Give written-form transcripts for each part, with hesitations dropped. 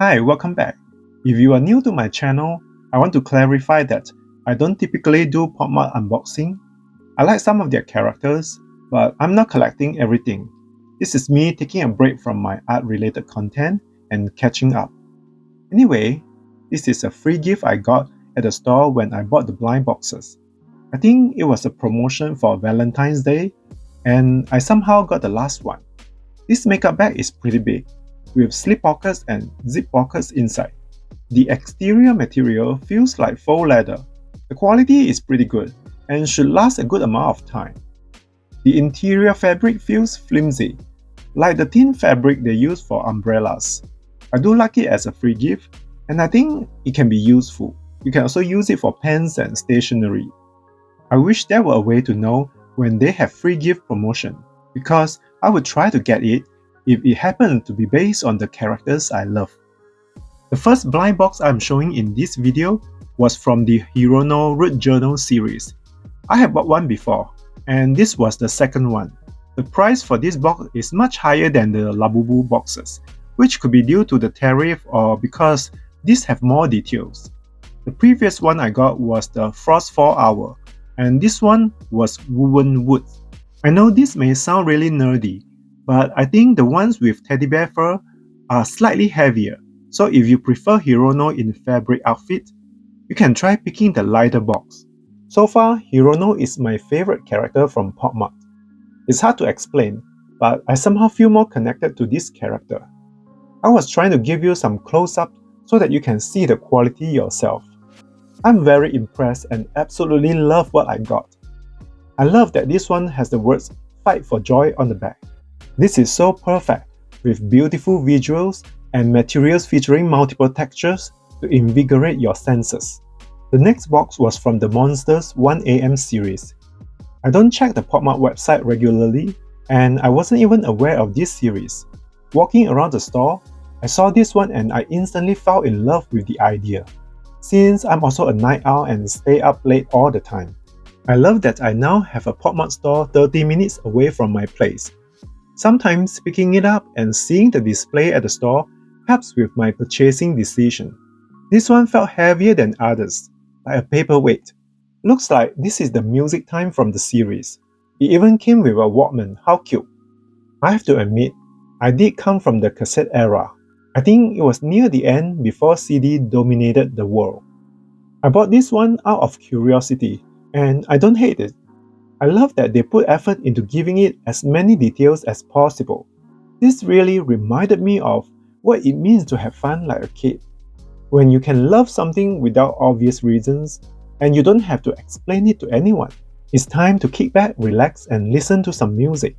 Hi, welcome back. If you are new to my channel, I want to clarify that I don't typically do Popmart unboxing. I like some of their characters, but I'm not collecting everything. This is me taking a break from my art-related content and catching up. Anyway, this is a free gift I got at the store when I bought the blind boxes. I think it was a promotion for Valentine's Day, and I somehow got the last one. This makeup bag is pretty big, with slip pockets and zip pockets inside. The exterior material feels like faux leather. The quality is pretty good and should last a good amount of time. The interior fabric feels flimsy, like the thin fabric they use for umbrellas. I do like it as a free gift, and I think it can be useful. You can also use it for pens and stationery. I wish there were a way to know when they have free gift promotion, because I would try to get it if it happened to be based on the characters I love. The first blind box I'm showing in this video was from the Hirono Road Journal series. I have bought one before, and this was the second one. The price for this box is much higher than the Labubu boxes, which could be due to the tariff or because these have more details. The previous one I got was the Frostfall Hour, and this one was Woven Wood. I know this may sound really nerdy, but I think the ones with teddy bear fur are slightly heavier, so if you prefer Hirono in fabric outfit, you can try picking the lighter box. So far, Hirono is my favorite character from Popmart. It's hard to explain, but I somehow feel more connected to this character. I was trying to give you some close-up so that you can see the quality yourself. I'm very impressed and absolutely love what I got. I love that this one has the words "Fight for Joy" on the back. This is so perfect, with beautiful visuals and materials featuring multiple textures to invigorate your senses. The next box was from the Monsters 1am series. I don't check the Popmart website regularly, and I wasn't even aware of this series. Walking around the store, I saw this one and I instantly fell in love with the idea. Since I'm also a night owl and stay up late all the time, I love that I now have a Popmart store 30 minutes away from my place. Sometimes picking it up and seeing the display at the store helps with my purchasing decision. This one felt heavier than others, like a paperweight. Looks like this is the music time from the series. It even came with a Walkman, how cute. I have to admit, I did come from the cassette era. I think it was near the end before CD dominated the world. I bought this one out of curiosity, and I don't hate it. I love that they put effort into giving it as many details as possible. This really reminded me of what it means to have fun like a kid. When you can love something without obvious reasons, and you don't have to explain it to anyone. It's time to kick back, relax, and listen to some music.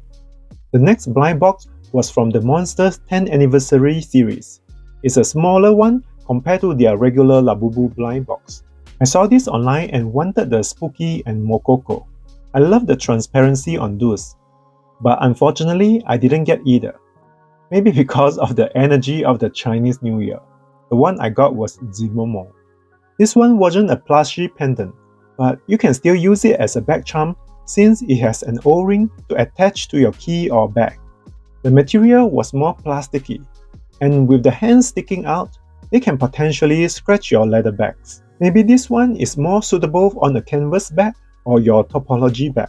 The next blind box was from the Monsters 10th Anniversary series. It's a smaller one compared to their regular Labubu blind box. I saw this online and wanted the Spooky and Mokoko. I love the transparency on those, but unfortunately I didn't get either. Maybe because of the energy of the Chinese New Year. The one I got was Zimomo. This one wasn't a plushy pendant, but you can still use it as a bag charm since it has an O-ring to attach to your key or bag. The material was more plasticky, and with the hands sticking out, they can potentially scratch your leather bags. Maybe this one is more suitable on a canvas bag or your topology bag.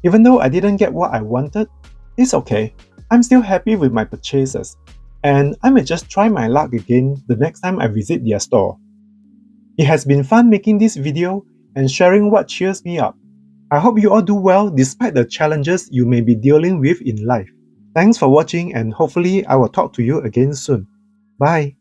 Even though I didn't get what I wanted, it's okay. I'm still happy with my purchases, and I may just try my luck again the next time I visit their store. It has been fun making this video and sharing what cheers me up. I hope you all do well despite the challenges you may be dealing with in life. Thanks for watching, and hopefully I will talk to you again soon. Bye!